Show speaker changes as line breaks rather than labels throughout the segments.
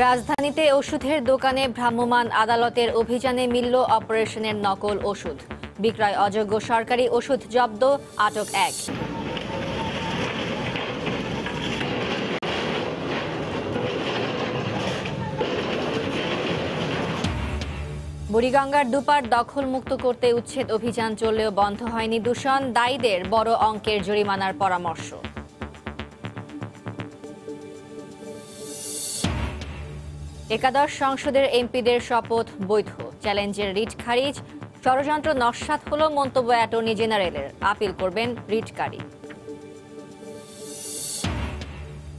রাজধানীতে ওষুধের দোকানে ভ্রাম্যমাণ আদালতের অভিযানে মিলল অপারেশনের নকল ওষুধ। বিক্রয় অযোগ্য সরকারি ওষুধ জব্দ, আটক এক। বুড়িগঙ্গার দুপার দখলমুক্ত করতে উচ্ছেদ অভিযান চললেও বন্ধ হয়নি দূষণ, দায়ীদের বড় অঙ্কের জরিমানার পরামর্শ। একাদশ সংসদের এমপিদের শপথ বৈধ, চ্যালেঞ্জের রিট খারিজ। ষড়যন্ত্র নস্যাৎ হল মন্তব্য অ্যাটর্নি জেনারেলের, আপিল করবেন রিটকারী।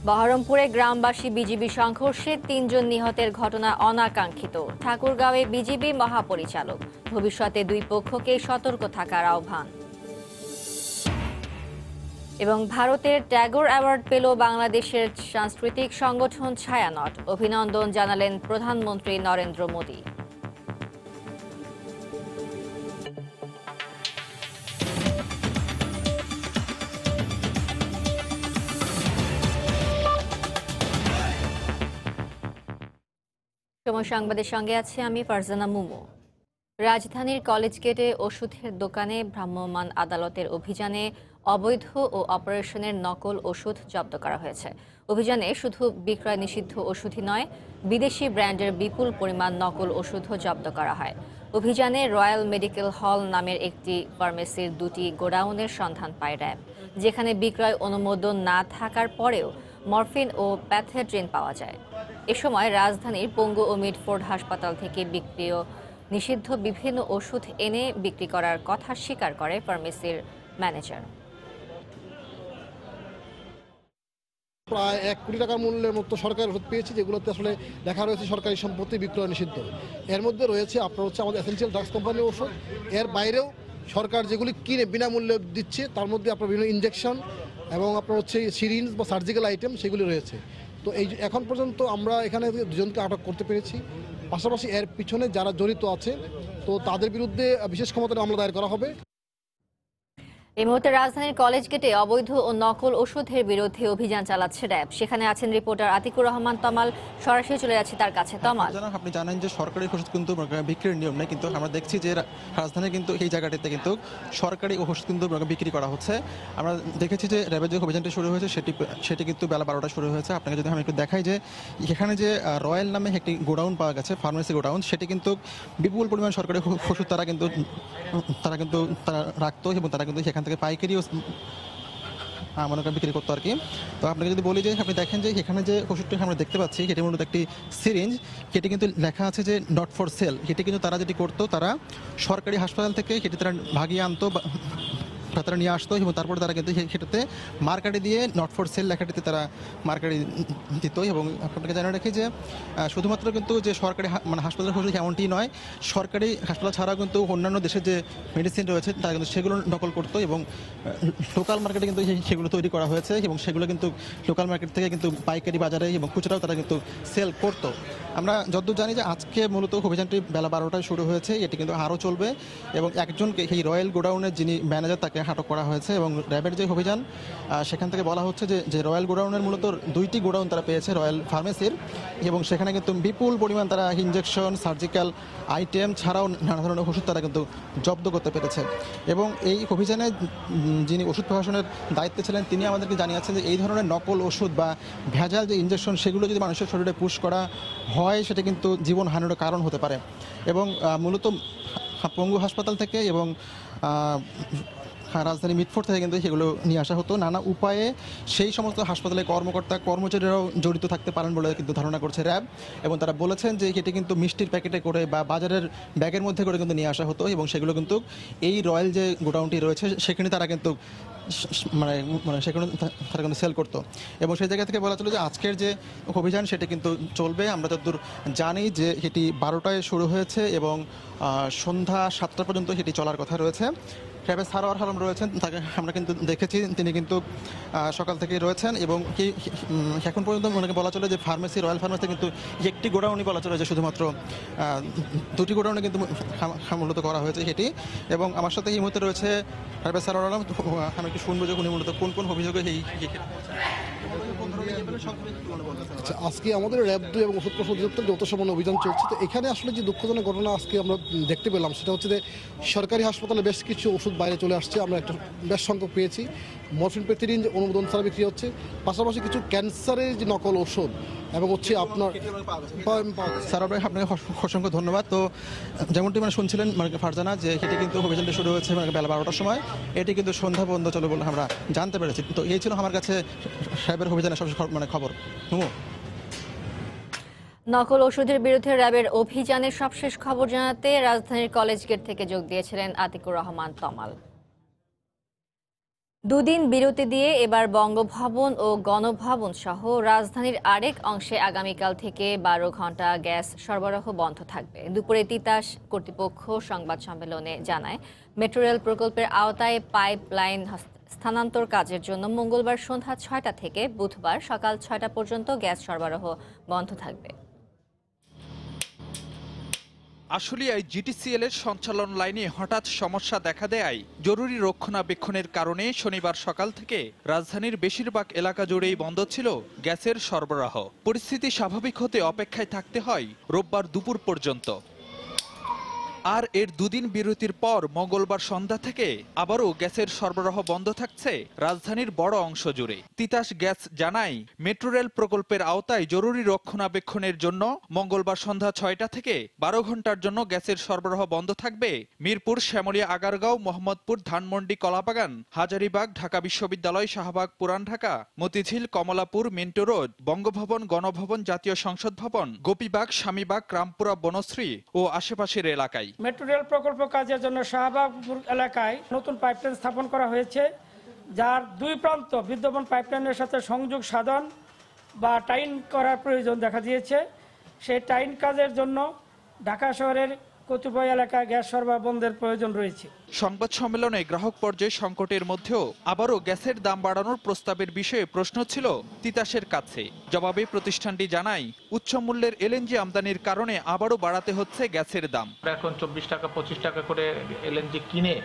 বহরমপুরে গ্রামবাসী বিজিবি সংঘর্ষে ৩ জন নিহতের ঘটনা অনাকাঙ্ক্ষিত। ঠাকুরগাঁওয়ে বিজিবি মহাপরিচালক, ভবিষ্যতে দুই পক্ষকে সতর্ক থাকার আহ্বান। এবং ভারতের ট্যাগর অ্যাওয়ার্ড পেল বাংলাদেশের সাংস্কৃতিক সংগঠন ছায়ানট, অভিনন্দন জানালেন প্রধানমন্ত্রী নরেন্দ্র মোদী। সময় সংবাদের সঙ্গে আছে আমি ফারজানা মুমু। রাজধানীর কলেজ গেটে ওষুধের দোকানে ভ্রাম্যমাণ আদালতের অভিযানে অবৈধ ও অপারেশনের নকল ওষুধ জব্দ করা হয়েছে। অভিযানে শুধু বিক্রয় নিষিদ্ধ ওষুধই নয়, বিদেশি ব্র্যান্ডের বিপুল পরিমাণ নকল ওষুধও জব্দ করা হয়। অভিযানে রয়্যাল মেডিকেল হল নামের একটি ফার্মেসির 2টি গোডাউনের সন্ধান পায় র্যাব, যেখানে বিক্রয় অনুমোদন না থাকার পরেও মরফিন ও প্যাথেড্রিন পাওয়া যায়। এ সময় রাজধানীর পঙ্গু ও মিডফোর্ড হাসপাতাল থেকে বিক্রিয় নিষিদ্ধ বিভিন্ন ওষুধ এনে বিক্রি করার কথা স্বীকার করে ফার্মেসির ম্যানেজার।
প্রায় 1 কোটি টাকা মূল্যের মতো সরকারি ওষুধ পেয়েছি, যেগুলোতে আসলে লেখা রয়েছে সরকারি সম্পত্তি বিক্রয় নিষিদ্ধ। এর মধ্যে রয়েছে আপনার আমাদের এসেনশিয়াল ড্রাগস কোম্পানির ওষুধ। এর বাইরেও সরকার যেগুলি কিনে বিনামূল্যে দিচ্ছে, তার মধ্যে আপনার বিভিন্ন ইনজেকশন এবং আপনার সিরিঞ্জ বা সার্জিক্যাল আইটেম সেগুলি রয়েছে। তো এই এখন পর্যন্ত আমরা এখানে 2 জনকে আটক করতে পেরেছি। পাশাপাশি এর পিছনে যারা জড়িত আছে তো তাদের বিরুদ্ধে বিশেষ ক্ষমতা মামলা দায়ের করা হবে।
এই মুহূর্তে রাজধানীর কলেজ গেটে অবৈধ ও নকল ওষুধের বিরুদ্ধে অভিযান চালাচ্ছে র্যাব। সেখানে আছেন রিপোর্টার আতিকুর রহমান তমাল, সরাসরি চলে যাচ্ছে তার কাছে। তমাল,
আপনি জানেন যে সরকারি ওষুধ কিন্তু বিক্রির নিয়ম নেই, কিন্তু আমরা দেখছি যে রাজধানী কিন্তু এই জায়গাটিতে কিন্তু সরকারি ওষুধ কিন্তু বিক্রি করা হচ্ছে। আমরা দেখেছি যে র্যাবের যে অভিযানটি শুরু হয়েছে সেটি কিন্তু বেলা 12টা শুরু হয়েছে। আপনাকে যদি আমি একটু দেখাই যে এখানে যে রয়্যাল নামে একটি গোডাউন পাওয়া গেছে, ফার্মেসি গোডাউন, সেটি কিন্তু বিপুল পরিমাণ সরকারি ওষুধ তারা রাখতো এবং তারা কিন্তু সেখান থেকে পাইকারিও মনে করেন বিক্রি করতো আর কি। তো আপনাকে যদি বলি যে আপনি দেখেন যে এখানে যে ওষুধটি আমরা দেখতে পাচ্ছি সেটি মূলত একটি সিরিঞ্জ, সেটি কিন্তু লেখা আছে যে নট ফর সেল। সেটি কিন্তু তারা যেটি করতো, তারা সরকারি হাসপাতাল থেকে সেটি তারা ভাগিয়ে আনতো, তারা নিয়ে আসতো এবং তারপরে তারা কিন্তু সেটাতে মার্কারি দিয়ে নট ফর সেল লেখাটিতে তারা মার্কারি দিত। এবং আপনাকে জানিয়ে রাখি যে শুধুমাত্র কিন্তু যে সরকারি হাসপাতালের ওষুধ এমনটি নয়, সরকারি হাসপাতাল ছাড়াও কিন্তু অন্যান্য দেশের যে মেডিসিন রয়েছে তারা কিন্তু সেগুলো নকল করতো এবং লোকাল মার্কেটে কিন্তু সেগুলো তৈরি করা হয়েছে এবং সেগুলো কিন্তু লোকাল মার্কেট থেকে কিন্তু পাইকারি বাজারে এবং খুচরাও তারা কিন্তু সেল করতো। আমরা যতদূর জানি যে আজকে মূলত অভিযানটি বেলা 12টায় শুরু হয়েছে, এটি কিন্তু আরও চলবে এবং একজনকে এই রয়্যাল গোডাউনের যিনি ম্যানেজার তাকে আটক করা হয়েছে। এবং র্যাবের যে অভিযান সেখান থেকে বলা হচ্ছে যে রয়্যাল গোডাউনের মূলত 2টি গোডাউন তারা পেয়েছে রয়্যাল ফার্মেসির, এবং সেখানে কিন্তু বিপুল পরিমাণ তারা ইনজেকশন, সার্জিক্যাল আইটেম ছাড়াও নানা ধরনের ওষুধ তারা কিন্তু জব্দ করতে পেরেছে। এবং এই অভিযানে যিনি ওষুধ প্রশাসনের দায়িত্বে ছিলেন তিনি আমাদেরকে জানিয়েছেন যে এই ধরনের নকল ওষুধ বা ভেজাল যে ইনজেকশন সেগুলো যদি মানুষের শরীরে পুশ করা হয় সেটা কিন্তু জীবন হানির কারণ হতে পারে। এবং মূলত পঙ্গু হাসপাতাল থেকে এবং রাজধানী মিডফোর্ড থেকে কিন্তু সেগুলো নিয়ে আসা হতো নানা উপায়ে। সেই সমস্ত হাসপাতালের কর্মচারীরাও জড়িত থাকতে পারেন বলে কিন্তু ধারণা করছে র্যাব। এবং তারা বলেছেন যে এটি কিন্তু মিষ্টির প্যাকেটে করে বা বাজারের ব্যাগের মধ্যে করে কিন্তু নিয়ে আসা হতো এবং সেগুলো কিন্তু এই রয়্যাল যে গোডাউনটি রয়েছে সেখানে তারা কিন্তু সেখানে তারা কিন্তু সেল করতো। এবং সেই জায়গা থেকে বলা চলে যে আজকের যে অভিযান সেটি কিন্তু চলবে। আমরা যতদূর জানি যে এটি 12টায় শুরু হয়েছে এবং সন্ধ্যা 7টা পর্যন্ত সেটি চলার কথা রয়েছে। র্যাবের সারোয়ার আলম রয়েছেন, তাকে আমরা কিন্তু দেখেছি, তিনি কিন্তু সকাল থেকেই রয়েছেন। এবং এখন পর্যন্ত অনেকে বলা চলে যে ফার্মেসি রয়্যাল ফার্মেসি কিন্তু একটি গোডাউনই বলা চলে যে শুধুমাত্র 2টি গোডাউনে কিন্তু মূলত করা হয়েছে সেটি। এবং আমার সাথে এই মুহূর্তে রয়েছে র্যাবের সারোয়ার আলম, আমি একটু শুনবো যে উনি মূলত কোন কোন অভিযোগে এই
আচ্ছা, আজকে আমাদের র্যাব 2 এবং ওষুধ প্রশাসন অধিদপ্তর যৌথ সমন্বয় অভিযান চলছে। তো এখানে আসলে যে দুঃখজনক ঘটনা আজকে আমরা দেখতে পেলাম সেটা হচ্ছে যে সরকারি হাসপাতালে বেশ কিছু ওষুধ বাইরে চলে আসছে। আমরা একটা বেশ সংখ্যক পেয়েছি। মরফিন পেথিরিন যে অনুমোদন ছাড়া বিক্রি হচ্ছে, পাশাপাশি কিছু ক্যান্সারের যে নকল ওষুধ এবং হচ্ছে আপনার
স্যার আপনাকে অসংখ্য ধন্যবাদ। তো যেমনটি শুনছিলেন ফারজানা, যে এটি কিন্তু অভিযানটি শুরু হয়েছে বেলা 12টার সময়, এটি কিন্তু সন্ধ্যা পর্যন্ত চলে বলে আমরা জানতে পেরেছি। তো এই ছিল আমার কাছে সাহেবের অভিযানের সবচেয়ে খবর।
নকল ওষুধের বিরুদ্ধে র্যাবের অভিযানের সবশেষ খবর জানাতে রাজধানীর কলেজ গেট থেকে যোগ দিয়েছিলেন আতিকুর রহমান তমাল। দুদিন বিরতি দিয়ে এবার বঙ্গভবন ও গণভবন সহ রাজধানীর আরেক অংশে আগামীকাল থেকে 12 ঘন্টা গ্যাস সরবরাহ বন্ধ থাকবে। দুপুরে তিতাস কর্তৃপক্ষ সংবাদ সম্মেলনে জানায়, মেট্রো রেল প্রকল্পের আওতায় পাইপলাইন স্থানান্তর কাজের জন্য মঙ্গলবার সন্ধ্যা 6টা থেকে বুধবার সকাল 6টা পর্যন্ত গ্যাস সরবরাহ বন্ধ থাকবে।
আশুলিয়ায় জিটিসিএল এর সঞ্চালন লাইনে হঠাৎ সমস্যা দেখা দেয় জরুরি রক্ষণাবেক্ষণের কারণে শনিবার সকাল থেকে রাজধানীর বেশিরভাগ এলাকা জুড়েই বন্ধ ছিল গ্যাসের সরবরাহ। পরিস্থিতি স্বাভাবিক হতে অপেক্ষায় থাকতে হয় রোববার দুপুর পর্যন্ত। আর এর দুদিন বিরতির পর মঙ্গলবার সন্ধ্যা থেকে আবারও গ্যাসের সরবরাহ বন্ধ থাকছে রাজধানীর বড় অংশ জুড়ে। তিতাস গ্যাস জানায়, মেট্রো রেল প্রকল্পের আওতায় জরুরি রক্ষণাবেক্ষণের জন্য মঙ্গলবার সন্ধ্যা 6টা থেকে 12 ঘন্টার জন্য গ্যাসের সরবরাহ বন্ধ থাকবে মিরপুর, শ্যামলী, আগারগাঁও, মোহাম্মদপুর, ধানমন্ডি, কলাবাগান, হাজারীবাগ, ঢাকা বিশ্ববিদ্যালয়, শাহবাগ, পুরান ঢাকা, মতিঝিল, কমলাপুর, মিন্টো রোড, বঙ্গভবন, গণভবন, জাতীয় সংসদ ভবন, গোপীবাগ, স্বামীবাগ, রামপুরা, বনশ্রী ও আশেপাশের এলাকায়।
মেট্রো রেল প্রকল্প কাজের জন্য শাহবাগপুর এলাকায় নতুন পাইপলাইন স্থাপন করা হয়েছে, যার দুই প্রান্ত বিদ্যমান পাইপলাইনের সাথে সংযোগ সাধন বা টাইন করার প্রয়োজন দেখা দিয়েছে। সেই টাইন কাজের জন্য ঢাকা শহরের কতিপয় এলাকায় গ্যাস সরবরাহ বন্ধের প্রয়োজন রয়েছে।
সংবাদ সম্মেলনে গ্রাহক পর্যায়ে সংকটের মধ্যেও আবারও গ্যাসের দাম বাড়ানোর প্রস্তাবের বিষয়ে প্রশ্ন ছিল তিতাসের কাছে। জবাবে প্রতিষ্ঠানটি জানায়, উচ্চ মূল্যের এলএনজি আমদানির কারণে আবারও বাড়াতে হচ্ছে গ্যাসের দাম।
এখন 24 টাকা 25 টাকা করে এলএনজি কিনে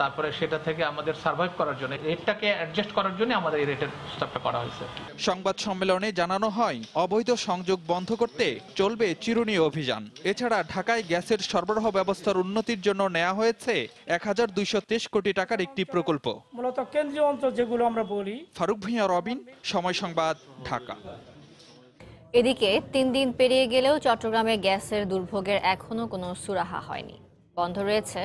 তারপরে সেটা থেকে আমাদের সার্ভাইভ করার জন্য, রেটটাকে অ্যাডজাস্ট করার জন্য আমাদের এই রেটের স্টপটা করা হয়েছে।
সংবাদ সম্মেলনে জানানো হয়, অবৈধ সংযোগ বন্ধ করতে চলবে চিরুনি অভিযান। এছাড়া ঢাকায় গ্যাসের সরবরাহ ব্যবস্থার উন্নতির জন্য নেওয়া হয়েছে 1223 কোটি টাকার একটি প্রকল্প।
মূলত কেন্দ্রীয় অঞ্চল যেগুলো আমরা বলি।
ফারুক ভূঁইয়া, রবিন, সময় সংবাদ, ঢাকা।
এদিকে 3 দিন পেরিয়ে গেলেও চট্টগ্রামে গ্যাসের দুর্ভোগের এখনো কোনো সুরাহা হয়নি। বন্ধ রয়েছে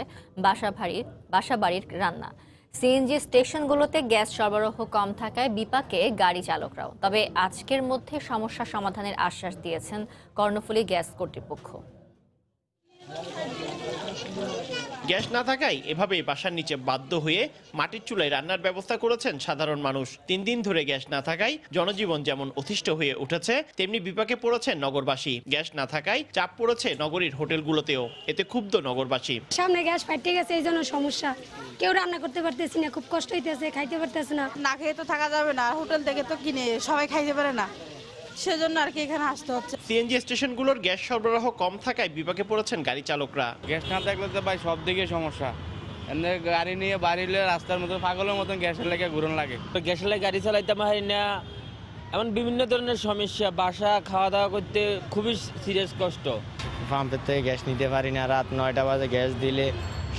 বাসাবাড়ির রান্না। সিএনজি স্টেশনগুলোতে গ্যাস সরবরাহ কম থাকায় বিপাকে গাড়ি চালকরাও। তবে আজকের মধ্যে সমস্যা সমাধানের আশ্বাস দিয়েছেন কর্ণফুলী গ্যাস কর্তৃপক্ষ।
গ্যাস না থাকায় এভাবেই বাসার নিচে বাধ্য হয়ে মাটির চুলায় রান্নার ব্যবস্থা করেছেন সাধারণ মানুষ। 3 দিন ধরে গ্যাস না থাকায় জনজীবন যেমন অতিষ্ঠ হয়ে উঠেছে, তেমনি বিপাকে পড়েছেন নগরবাসী। গ্যাস না থাকায় চাপ পড়েছে নগরীর হোটেলগুলোতেও। এতে ক্ষুব্ধ নগরবাসী।
সামনে গ্যাস ফাইটে গেছে, এই জন্য সমস্যা। কেউ রান্না করতে পারতেছি না, খুব কষ্ট হইতেছে, খাইতে পারতেছে না।
না খেয়ে তো থাকা যাবে না, হোটেল থেকে তো কিনে সবাই খাইতে পারে না, সেজন্য আর কি এখানে আসতে হচ্ছে।
সিএনজি স্টেশনগুলোর গ্যাস সরবরাহ কম থাকায় বিপাকে পড়েছেন গাড়ি চালকরা।
গ্যাস না থাকলে তো ভাই সব দিকে সমস্যা। গাড়ি নিয়ে বাড়িলে রাস্তার মতো পাগলের মতন গ্যাসের লেগে ঘুরন লাগে।
তো গ্যাসের লাগে গাড়ি চালাইতে পারি না, এমন বিভিন্ন ধরনের সমস্যা। বাসা খাওয়া দাওয়া করতে খুবই সিরিয়াস কষ্ট।
পাম্পের থেকে গ্যাস নিতে পারি না, রাত 9টা বাজে গ্যাস দিলে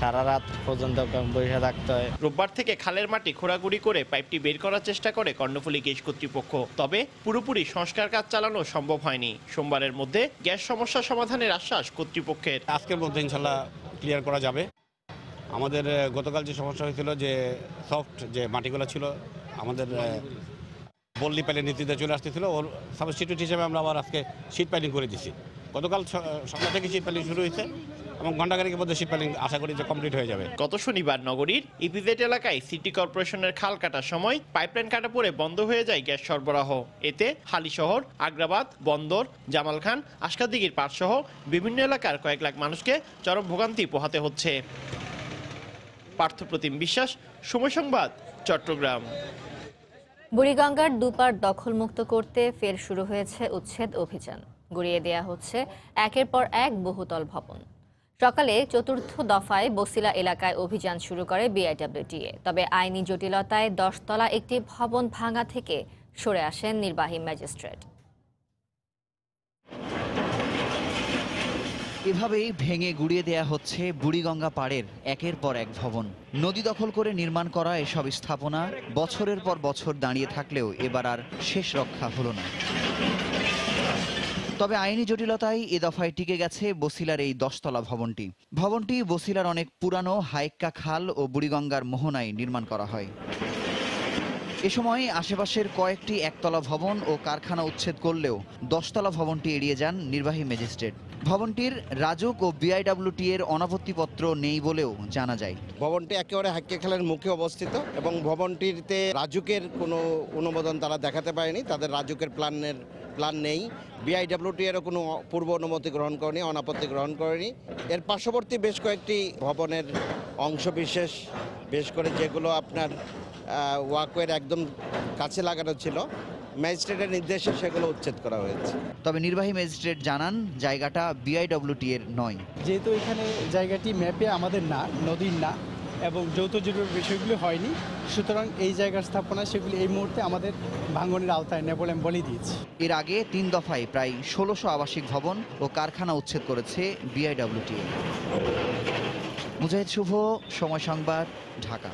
সারা রাত পর্যন্ত বসে থাকতে হয়।
রোববার থেকে খালের মাটি খোঁড়াখুড়ি করে পাইপটি বের করার চেষ্টা করে কর্ণফুলী গ্যাস কর্তৃপক্ষ। তবে পুরোপুরি সংস্কার কাজ চালানো সম্ভব হয়নি। সোমবারের মধ্যে গ্যাস সমস্যা সমাধানের আশ্বাস কর্তৃপক্ষের।
আজকের মধ্যে ইনশাল্লাহ ক্লিয়ার করা যাবে। আমাদের গতকাল যে সমস্যা হয়েছিল, যে সফট যে মাটিগুলো ছিল আমাদের বল্লি পাইলের নীতিতে চলে আসতেছিল, ওর সাবস্টিটিউট হিসেবে আমরা আবার আজকে শীট পাইলিং করে দিচ্ছি। গতকাল সকাল থেকে শীট পাইলিং শুরু হয়েছে এবং ঘণ্টাখানেকের মধ্যে শীট পাইলিং আশা করি যে কমপ্লিট হয়ে যাবে।
গত শনিবার নগরীর ইপিজেড এলাকায় সিটি কর্পোরেশনের খাল কাটার সময় পাইপলাইন কাটা পড়ে বন্ধ হয়ে যায় গ্যাস সরবরাহ। এতে হালিশহর, আগ্রাবাদ, বন্দর, জামালখান, আশকাদিগির পাড়সহ বিভিন্ন এলাকার কয়েক লাখ মানুষকে চরম ভোগান্তি পোহাতে হচ্ছে। পার্থপ্রতিম বিশ্বাস, সময় সংবাদ, চট্টগ্রাম।
বুড়িগঙ্গার দুপার দখলমুক্ত করতে ফের শুরু হয়েছে উচ্ছেদ অভিযান। গুড়িয়ে দেয়া হচ্ছে একের পর এক বহুতল ভবন। সকালে ৪র্থ দফায় বসিলা এলাকায় অভিযান শুরু করে বিআইডব্লিউটিএ। তবে আইনি জটিলতায় 10 তলা একটি ভবন ভাঙা থেকে সরে আসেন নির্বাহী ম্যাজিস্ট্রেট।
এভাবেই ভেঙে গুড়িয়ে দেয়া হচ্ছে বুড়িগঙ্গা পাড়ের একের পর এক ভবন। নদী দখল করে নির্মাণ করা এসব স্থাপনা বছরের পর বছর দাঁড়িয়ে থাকলেও এবার আর শেষ রক্ষা হলো না। তবে আইনি জটিলতায় এ দফায় টিকে গেছে বছিলার এই 10তলা ভবনটি। ভবনটি বছিলার অনেক পুরানো হাইক্কা খাল ও বুড়িগঙ্গার মোহনায় নির্মাণ করা হয়। এ সময় আশেপাশের কয়েকটি একতলা ভবন ও কারখানা উচ্ছেদ করলেও 10তলা ভবনটি এড়িয়ে যান নির্বাহী ম্যাজিস্ট্রেট। ভবনটির রাজুক ও বিআইডব্লিউটি এর অনাপত্তিপত্র নেই বলেও জানা যায়।
ভবনটি একেবারে হাক্কা খালের মুখে অবস্থিত এবং ভবনটিতে রাজুকের কোনো অনুমোদন তারা দেখাতে পারেনি। তাদের রাজুকের প্ল্যান নেই। বিআইডব্লিউটি এরও কোনো পূর্ব অনুমতি গ্রহণ করেনি, অনাপত্তি গ্রহণ করেনি। এর পার্শ্ববর্তী বেশ কয়েকটি ভবনের অংশবিশেষ, বেশ করে যেগুলো আপনার ওয়াকওয়ের একদম কাছে লাগানো ছিল, ম্যাজিস্ট্রেটের নির্দেশে সেগুলো উচ্ছেদ করা হয়েছে।
তবে নির্বাহী ম্যাজিস্ট্রেট জানান জায়গাটা বিআইডব্লিউটি এর নয়।
যেহেতু এখানে জায়গাটি ম্যাপে আমাদের না, নদীর না এবং যৌথ জরুরি বিষয়গুলি হয়নি, সুতরাং এই জায়গার স্থাপনা সেগুলি এই মুহূর্তে আমাদের ভাঙনের আওতায় নেই বলে আমি বলে দিয়েছি।
এর আগে 3 দফায় প্রায় 1600 আবাসিক ভবন ও কারখানা উচ্ছেদ করেছে বিআইডব্লিউটি। মুজাহিদ শুভ, সময় সংবাদ, ঢাকা।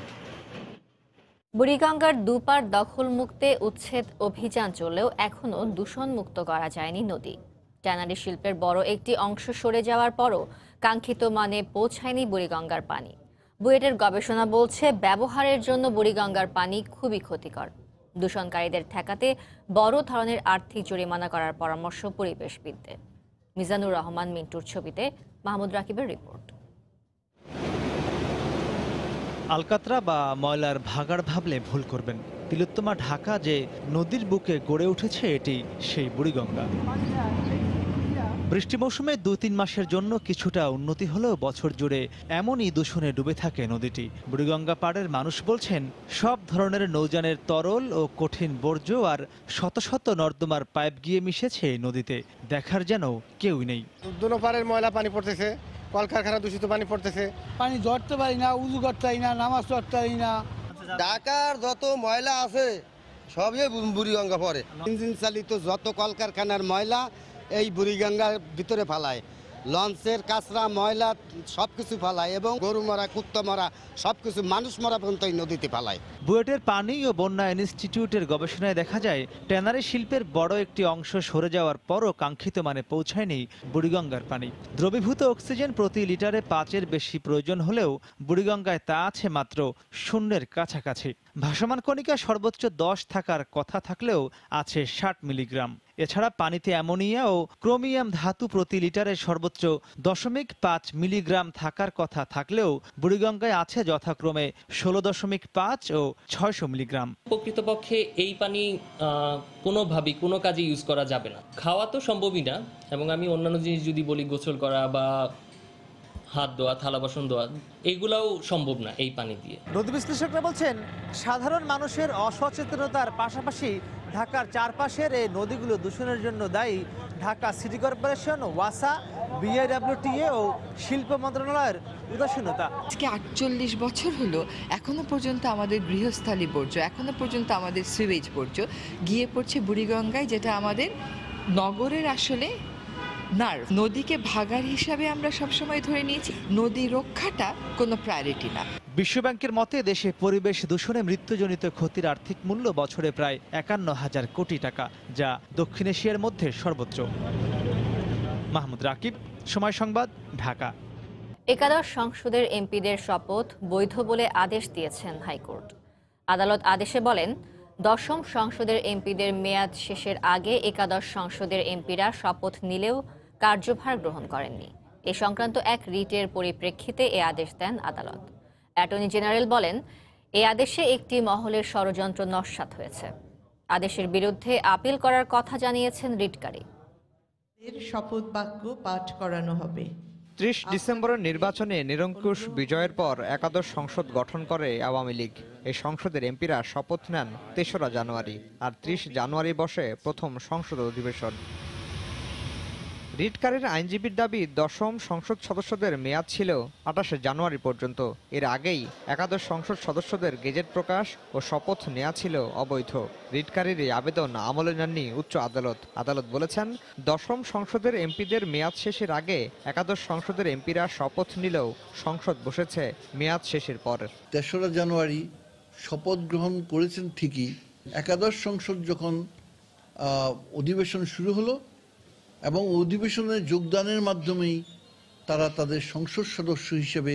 বুড়িগঙ্গার দুপার দখলমুক্তে উচ্ছেদ অভিযান চললেও এখনও দূষণমুক্ত করা যায়নি নদী। ট্যানারি শিল্পের বড় একটি অংশ সরে যাওয়ার পরও কাঙ্ক্ষিত মানে পৌঁছায়নি বুড়িগঙ্গার পানি। বুয়েটের গবেষণা বলছে ব্যবহারের জন্য বুড়িগঙ্গার পানি খুবই ক্ষতিকর। দূষণকারীদের ঠেকাতে বড় ধরনের আর্থিক জরিমানা করার পরামর্শ পরিবেশবিদদের। মিজানুর রহমান মিন্টুর ছবিতে মাহমুদ রাকিবের রিপোর্ট।
আলকাতরা বা ময়লার ভাগাড় ভাবলে ভুল করবেন। তিলোত্তমা ঢাকা যে নদীর বুকে গড়ে উঠেছে এটি সেই বুড়িগঙ্গা। বৃষ্টি মৌসুমে 2-3 মাসের জন্য কিছুটা উন্নতি হলেও বছর জুড়ে এমনই দূষণে ডুবে থাকে নদীটি। বুড়িগঙ্গা পাড়ের মানুষ বলছেন সব ধরনের নৌযানের তরল ও কঠিন বর্জ্য আর শত শত নর্দমার পাইপ গিয়ে মিশেছে এই নদীতে, দেখার যেন কেউই নেই।
দুনো পাড়ের ময়লা পানি পড়তেছে, কলকারখানা দূষিত পানি পড়তেছে।
পানি ধরতে পারি না, উজু করতে পারি না, নামাজ পড়তে পারি না।
ঢাকার যত ময়লা আছে সবই বুড়িগঙ্গা পড়ে।
ইঞ্জিন চালিত যত কলকারখানার ময়লা এই বুড়িগঙ্গার ভিতরে ফালায়। লঞ্চের কাঁচরা ময়লা সব কিছু ফালায় এবং গরু মরা, কুত্তা মরা, সব কিছু মানুষ মরা পর্যন্ত এই নদীতে ফালায়।
বুয়েটের পানি ও বন্যা ইনস্টিটিউটের গবেষণায় দেখা যায় ট্যানারি শিল্পের বড় একটি অংশ সরে যাওয়ার পরও কাঙ্ক্ষিত মানে পৌঁছায়নি বুড়িগঙ্গার পানি। দ্রবীভূত অক্সিজেন প্রতি লিটারে 5-এর বেশি প্রয়োজন হলেও বুড়িগঙ্গায় তা আছে মাত্র 0-এর কাছাকাছি। ভাসমান কণিকা সর্বোচ্চ 10 থাকার কথা থাকলেও আছে 60 মিলিগ্রাম। এছাড়া পানিতে অ্যামোনিয়া ও ক্রোমিয়াম ধাতু প্রতি লিটারে সর্বোচ্চ 0.5 মিলিগ্রাম থাকার কথা থাকলেও বুড়িগঙ্গায় আছে যথাক্রমে 16.5 ও 600 মিলিগ্রাম।
প্রকৃতপক্ষে এই পানি কোনোভাবেই কোনো কাজে ইউজ করা যাবে না। খাওয়া তো সম্ভবই না, এবং আমি অন্যান্য জিনিস যদি বলি গোসল করা বা হাত ধোয়া, থালা বাসন ধোয়া, এগুলাও সম্ভব না এই পানি দিয়ে।
নদী বিশ্লেষকরা বলছেন সাধারণ মানুষের অসচেতনতার পাশাপাশি ঢাকার চারপাশের এই নদীগুলো দূষণের জন্য দায়ী ঢাকা সিটি কর্পোরেশন, ওয়াসা, বিআইডব্লিউটিএ ও শিল্প মন্ত্রণালয়ের উদাসীনতা।
আজকে 48 বছর হলো এখনো পর্যন্ত আমাদের গৃহস্থালী বর্জ্য, এখনো পর্যন্ত আমাদের সুয়েজ বর্জ্য গিয়ে পড়ছে বুড়িগঙ্গায়, যেটা আমাদের নগরের আসলে নার্ভ। নদীকে ভাগাড় হিসাবে আমরা সবসময় ধরে নিয়েছি, নদী রক্ষাটা কোনো প্রায়োরিটি না।
বিশ্বব্যাংকের মতে দেশে পরিবেশ দূষণে মৃত্যুজনিত ক্ষতির আর্থিক মূল্য বছরে প্রায় 51,000 কোটি টাকা, যা দক্ষিণ এশিয়ার মধ্যে সর্বোচ্চ। মাহমুদ রাকিব, সময় সংবাদ, ঢাকা।
একাদশ সংসদের এমপিদের শপথ বৈধ বলে আদেশ দিয়েছেন হাইকোর্ট। আদালত আদেশে বলেন, 10ম সংসদের এমপিদের মেয়াদ শেষের আগে একাদশ সংসদের এমপিরা শপথ নিলেও কার্যভার গ্রহণ করেননি। এ সংক্রান্ত এক রিটের পরিপ্রেক্ষিতে এ আদেশ দেন আদালত। অ্যাটর্নি জেনারেল বলেন, এই আদেশে একটি মহলের ষড়যন্ত্র নস্যাৎ হয়েছে। আদেশের বিরুদ্ধে আপিল করার কথা জানিয়েছেন রিটকারী।
শপথ বাক্য পাঠ করানো হবে।
30 ডিসেম্বরের নির্বাচনে নিরঙ্কুশ বিজয়ের পর একাদশ সংসদ গঠন করে আওয়ামী লীগ। এই সংসদের এমপিরা শপথ নেন 3রা জানুয়ারি, আর 30 জানুয়ারি বসে প্রথম সংসদ অধিবেশন। রিটকারের আইনজীবীর দাবি 10ম সংসদ সদস্যদের মেয়াদ ছিল 28শে জানুয়ারি পর্যন্ত। এর আগেই একাদশ সংসদ সদস্যদের গেজেট প্রকাশ ও শপথ নেওয়া ছিল অবৈধ। রিটকারের এই আবেদন আমলে নেননি উচ্চ আদালত। আদালত বলেছেন 10ম সংসদের এমপিদের মেয়াদ শেষের আগে একাদশ সংসদের এমপিরা শপথ নিলেও সংসদ বসেছে মেয়াদ শেষের পর।
3রা জানুয়ারি শপথ গ্রহণ করেছেন ঠিকই, একাদশ সংসদ যখন অধিবেশন শুরু হলো এবং অধিবেশনে যোগদানের মাধ্যমেই তারা তাদের সংসদ সদস্য হিসেবে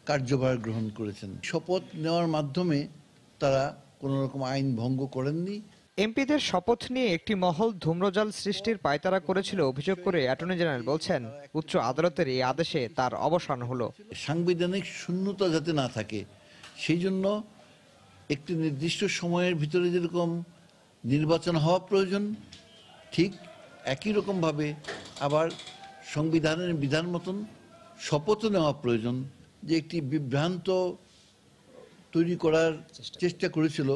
কার্যভার গ্রহণ করেছেন। শপথ নেওয়ার মাধ্যমে তারা কোনো রকম আইন ভঙ্গ করেননি।
এমপিদের শপথ নিয়ে একটি মহল ধূম্রজাল সৃষ্টির পায়তারা করেছিল অভিযোগ করে অ্যাটর্নি জেনারেল বলছেন উচ্চ আদালতের এই আদেশে তার অবসান হলো।
সাংবিধানিক শূন্যতা যাতে না থাকে সেই জন্য একটি নির্দিষ্ট সময়ের ভিতরে যেরকম নির্বাচন হওয়া প্রয়োজন, ঠিক একই রকমভাবে আবার সংবিধানের বিধান মতন শপথ নেওয়া প্রয়োজন। যে একটি বিভ্রান্ত তৈরি করার চেষ্টা করেছিল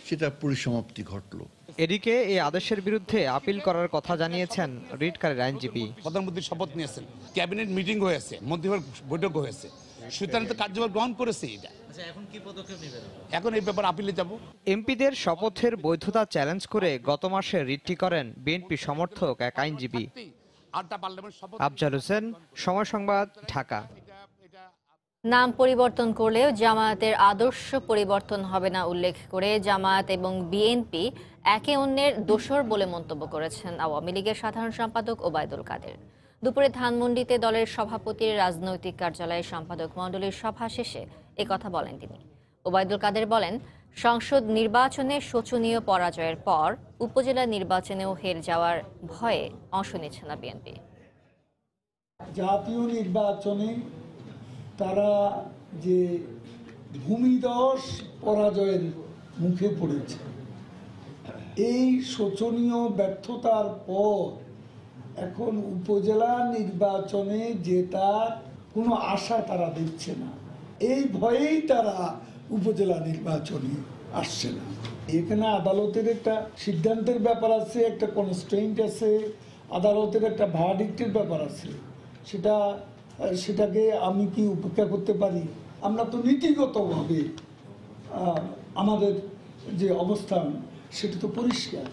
সেটা পরিসমাপ্তি ঘটল।
এদিকে এই আদেশের বিরুদ্ধে আপিল করার কথা জানিয়েছেন রিটকারের আইনজীবী।
প্রধানমন্ত্রী শপথ নিয়েছেন, ক্যাবিনেট মিটিং হয়েছে, মন্ত্রিসভার বৈঠক হয়েছে, সুতরাং তো কার্যভার গ্রহণ করেছে। এটা এখন কি পদক্ষেপ নেবেন? এখন এই ব্যাপারে আপিলে যাব।
এমপিদের শপথের বৈধতা চ্যালেঞ্জ করে গত মাসে রিটটি করেন বিএনপি সমর্থক এক আইনজীবী। আফজাল হোসেন, সময় সংবাদ, ঢাকা।
নাম পরিবর্তন করলেও জামায়াতের আদর্শ পরিবর্তন হবে না উল্লেখ করে জামায়াত এবং বিএনপি একে অন্যের দোসর বলে মন্তব্য করেছেন আওয়ামী লীগের সাধারণ সম্পাদক ওবায়দুল কাদের। দুপুরে ধানমন্ডিতে দলের সভাপতির রাজনৈতিক কার্যালয়ে সম্পাদক মণ্ডলীর সভা শেষে একথা বলেন তিনি। ওবায়দুল কাদের বলেন, সংসদ নির্বাচনে শোচনীয় পরাজয়ের পর উপজেলা নির্বাচনেও হেরে যাওয়ার ভয়ে অংশ নিচ্ছে না বিএনপি।
জাতীয় নির্বাচনে তারা যে ভূমিধস পরাজয়ের মুখে পড়েছে, এই শোচনীয় ব্যর্থতার পর এখন উপজেলা নির্বাচনে জেতার কোনো আশা তারা দেখছে না। এই ভয়েই তারা উপজেলা নির্বাচনে আসছে না। এখানে আদালতের একটা সিদ্ধান্তের ব্যাপার আছে, একটা কনস্ট্রেইন্ট আছে, আদালতের একটা ভার্ডিক্টের ব্যাপার আছে। সেটাকে আমি কি উপেক্ষা করতে পারি? আমরা তো নীতিগতভাবে আমাদের যে অবস্থান সেটা তো পরিষ্কার।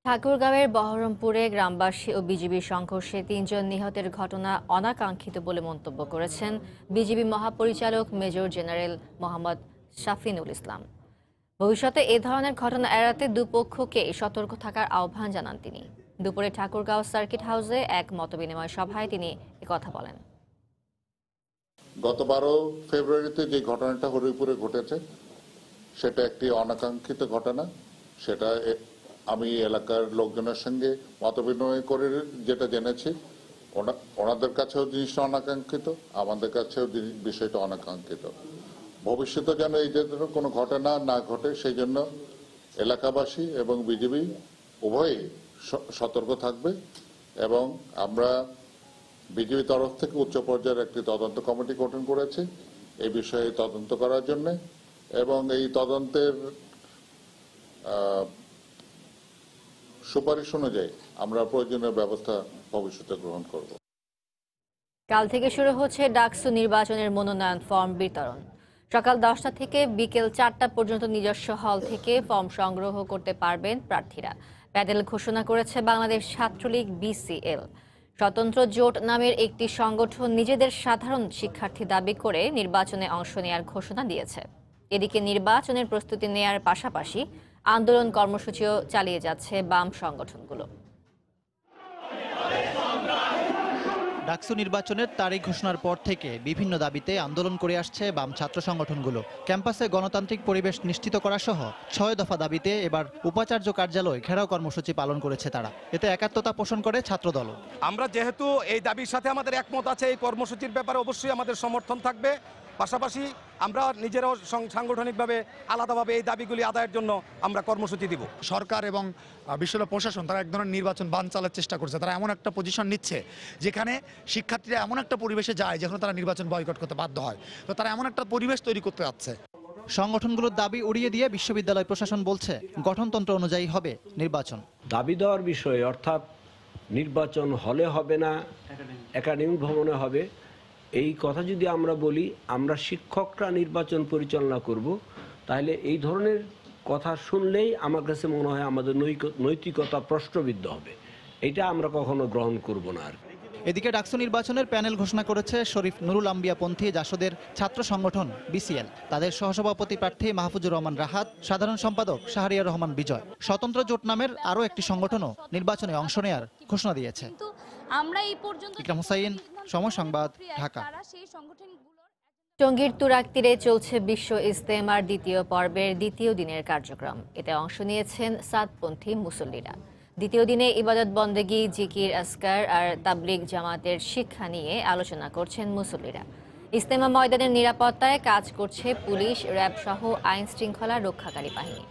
ঠাকুরগাঁওয়ের বহরমপুরে গ্রামবাসী ও বিজিবির সংঘর্ষে 3 জন নিহতের ঘটনা অনাকাঙ্ক্ষিত বলে মন্তব্য করেছেন বিজিবি মহাপরিচালক মেজর জেনারেল মোহাম্মদ শাফিনুল ইসলাম। ভবিষ্যতে এ ধরনের ঘটনা এড়াতে দুপক্ষকে সতর্ক থাকার আহ্বান জানান তিনি। দুপুরে ঠাকুরগাঁও সার্কিট হাউসে এক মতবিনিময় সভায় তিনি একথা বলেন।
গত 12 ফেব্রুয়ারিতে যে ঘটনাটা হরিপুরে ঘটেছে সেটা একটি অনাকাঙ্ক্ষিত ঘটনা। সেটা আমি এলাকার লোকজনের সঙ্গে মতবিনিময় করে যেটা জেনেছি, ওনাদের কাছেও জিনিসটা অনাকাঙ্ক্ষিত, আমাদের কাছেও বিষয়টা অনাকাঙ্ক্ষিত। ভবিষ্যতে যেন এই ধরনের কোনো ঘটনা না ঘটে সেই জন্য এলাকাবাসী এবং বিজিবি উভয়ই সতর্ক থাকবে এবং আমরা বিজিবি তরফ থেকে উচ্চ পর্যায়ের একটি তদন্ত কমিটি গঠন করেছি এই বিষয়ে তদন্ত করার জন্য এবং এই তদন্তের সুপারিশ অনুযায়ী আমরা প্রয়োজনীয় ব্যবস্থা ভবিষ্যতে গ্রহণ করব।
কাল থেকে শুরু হচ্ছে ডাকসু নির্বাচনের মনোনয়ন ফর্ম বিতরণ। সকাল 10টা থেকে বিকেল 4টা পর্যন্ত নিজস্ব হল থেকে ফর্ম সংগ্রহ করতে পারবেন প্রার্থীরা। প্যানেল ঘোষণা করেছে বাংলাদেশ ছাত্রলীগ BCL। স্বতন্ত্র জোট নামের একটি সংগঠন নিজেদের সাধারণ শিক্ষার্থী দাবি করে নির্বাচনে অংশ নেওয়ার ঘোষণা দিয়েছে। এদিকে নির্বাচনের প্রস্তুতি নেওয়ার পাশাপাশি আন্দোলন কর্মসূচিও চালিয়ে যাচ্ছে বাম সংগঠনগুলো।
ডাকসু নির্বাচনের তারিখ ঘোষণার পর থেকে বিভিন্ন দাবিতে আন্দোলন করে আসছে বাম ছাত্র সংগঠনগুলো। ক্যাম্পাসে গণতান্ত্রিক পরিবেশ নিশ্চিত করা সহ 6 দফা দাবিতে এবার উপাচার্য কার্যালয় ঘেরাও কর্মসূচি পালন করেছে তারা। এতে একাত্মতা পোষণ করে ছাত্রদল।
আমরা যেহেতু এই দাবির সাথে আমাদের একমত আছে, এই কর্মসূচির ব্যাপারে অবশ্যই আমাদের সমর্থন থাকবে। পাশাপাশি আমরা নিজেরাও সাংগঠনিকভাবে আলাদাভাবে এই দাবিগুলি আদায়ের জন্য আমরা কর্মসূচি দিব।
সরকার এবং বিশ্ববিদ্যালয় প্রশাসন তারা এক ধরনের নির্বাচন বানচালের চেষ্টা করছে। তারা এমন একটা পজিশন নিচ্ছে যেখানে শিক্ষার্থীরা এমন একটা পরিবেশে যায় যেখানে তারা নির্বাচন বয়কট করতে বাধ্য হয়। তো তারা এমন একটা পরিবেশ তৈরি করতে যাচ্ছে।
সংগঠনগুলোর দাবি উড়িয়ে দিয়ে বিশ্ববিদ্যালয় প্রশাসন বলছে গঠনতন্ত্র অনুযায়ী হবে নির্বাচন।
দাবি দেওয়ার বিষয়ে অর্থাৎ
নির্বাচন হলে হবে না, একাডেমিক ভবনে হবে, এই কথা যদি আমরা বলি আমরা শিক্ষকরা নির্বাচন পরিচালনা করব, তাহলে এই ধরনের কথা শুনলেই আমার কাছে মনে হয় আমাদের নৈতিকতা প্রশ্নবিদ্ধ হবে। এটা আমরা কখনো গ্রহণ করব না। আর
এদিকে ডাকসু নির্বাচনের প্যানেল ঘোষণা করেছে শরীফ নুরুল আম্বিয়াপন্থী জাসদের ছাত্র সংগঠন বিসিএল। তাদের সহসভাপতি প্রার্থী মাহফুজুর রহমান রাহাত, সাধারণ সম্পাদক শাহরিয়ার রহমান বিজয়। স্বতন্ত্র জোট নামের আরও একটি সংগঠনও নির্বাচনে অংশ নেয়ার ঘোষণা দিয়েছে।
আমরা এই পর্যন্ত
ইকরাম হুসাইন, সময় সংবাদ, ঢাকা।
টঙ্গীর তুরাগ তীরে চলছে বিশ্ব ইজতেমার দ্বিতীয় পর্বের দ্বিতীয় দিনের কার্যক্রম। এতে অংশ নিয়েছেন সাদপন্থী মুসল্লিরা। দ্বিতীয় দিনে ইবাদত বন্দেগী, জিকির, আসকার আর তাবলিগ জামাতের শিক্ষা নিয়ে আলোচনা করছেন মুসল্লিরা। ইজতেমা ময়দানের নিরাপত্তায় কাজ করছে পুলিশ, র্যাব সহ আইন শৃঙ্খলা রক্ষাকারী বাহিনী।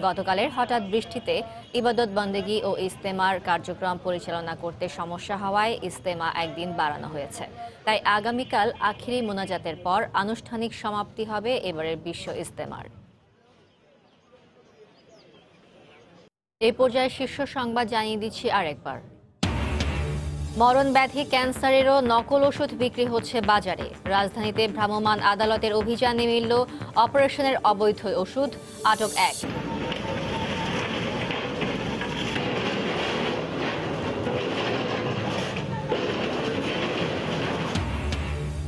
গতকালের হঠাৎ বৃষ্টিতে ইবাদত বন্দেগী ও ইজতেমার কার্যক্রম পরিচালনা করতে সমস্যা হওয়ায় ইজতেমা একদিন বাড়ানো হয়েছে। তাই আগামীকাল আখিরি মোনাজাতের পর আনুষ্ঠানিক সমাপ্তি হবে এবারের বিশ্ব ইজতেমার। এই পর্যায়ে শীর্ষ সংবাদ জানিয়ে দিচ্ছি আরেকবার। মরণ ব্যাধি ক্যান্সারেরও নকল ওষুধ বিক্রি হচ্ছে বাজারে। রাজধানীতে ভ্রাম্যমাণ আদালতের অভিযানে মিলল অপারেশনের অবৈধ ওষুধ, আটক 1।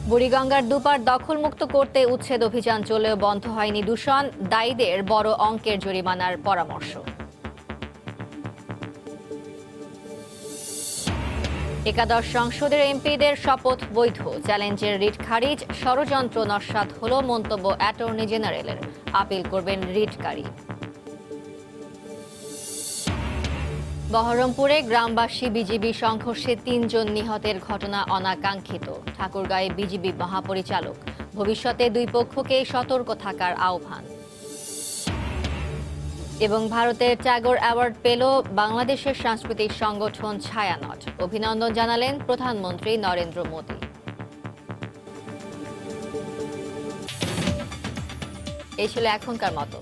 বুড়িগঙ্গার দুপার দখলমুক্ত করতে উচ্ছেদ অভিযান চলেও বন্ধ হয়নি দূষণ, দায়ীদের বড় অঙ্কের জরিমানার পরামর্শ। একাদশ সংসদের এমপিদের শপথ বৈধ, চ্যালেঞ্জের রিট খারিজ, ষড়যন্ত্র নস্যাৎ হল মন্তব্য অ্যাটর্নি জেনারেলের, আপিল করবেন রিটকারী। বহরমপুরে গ্রামবাসী বিজিবি সংঘর্ষে 3 জন নিহতের ঘটনা অনাকাঙ্ক্ষিত। ঠাকুরগাঁয়ে বিজিবি মহাপরিচালক, ভবিষ্যতে 2 পক্ষকে সতর্ক থাকার আহ্বান। এবং ভারতের ট্যাগর অ্যাওয়ার্ড পেল বাংলাদেশের সাংস্কৃতিক সংগঠন ছায়ানট, অভিনন্দন জানালেন প্রধানমন্ত্রী নরেন্দ্র মোদী। এই ছিল এখনকার মতো।